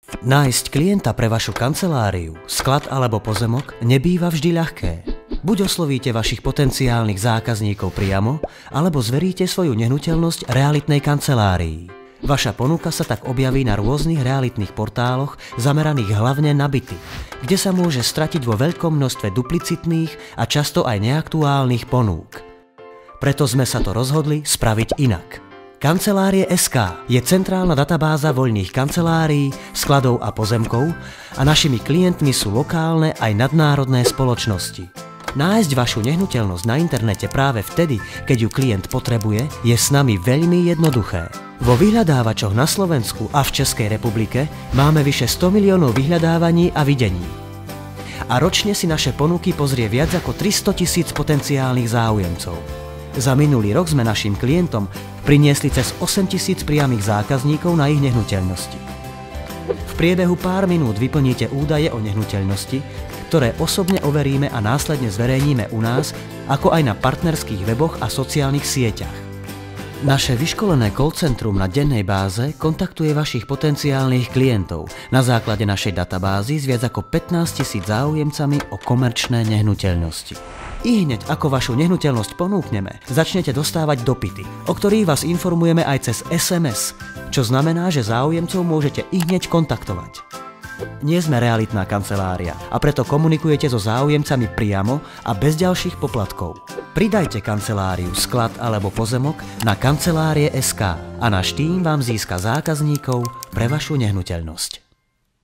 Nájsť klienta pre vašu kanceláriu, sklad alebo pozemok nebýva vždy ľahké. Buď oslovíte vašich potenciálnych zákazníkov priamo, alebo zveríte svoju nehnuteľnosť realitnej kancelárii. Vaša ponuka sa tak objaví na rôznych realitných portáloch zameraných hlavne na byty, kde sa môže stratiť vo veľkom množstve duplicitných a často aj neaktuálnych ponúk. Preto sme sa to rozhodli spraviť inak. Kancelárie.sk je centrálna databáza voľných kancelárií, skladov a pozemkov a našimi klientmi sú lokálne aj nadnárodné spoločnosti. Nájsť vašu nehnuteľnosť na internete práve vtedy, keď ju klient potrebuje, je s nami veľmi jednoduché. Vo vyhľadávačoch na Slovensku a v Českej republike máme vyše 100 miliónov vyhľadávaní a videní. A ročne si naše ponuky pozrie viac ako 300 000 potenciálnych záujemcov. Za minulý rok sme našim klientom priniesli cez 8 000 priamych zákazníkov na ich nehnuteľnosti. V priebehu pár minút vyplníte údaje o nehnuteľnosti, ktoré osobne overíme a následne zverejníme u nás, ako aj na partnerských weboch a sociálnych sieťach. Naše vyškolené call centrum na dennej báze kontaktuje vašich potenciálnych klientov na základe našej databázy s viac ako 15 000 záujemcami o komerčné nehnuteľnosti. I hneď ako vašu nehnuteľnosť ponúkneme, začnete dostávať dopyty, o ktorých vás informujeme aj cez SMS, čo znamená, že záujemcov môžete i hneď kontaktovať. Nie sme realitná kancelária a preto komunikujete so záujemcami priamo a bez ďalších poplatkov. Pridajte kanceláriu, sklad alebo pozemok na kancelárie.sk a náš tím vám získa zákazníkov pre vašu nehnuteľnosť.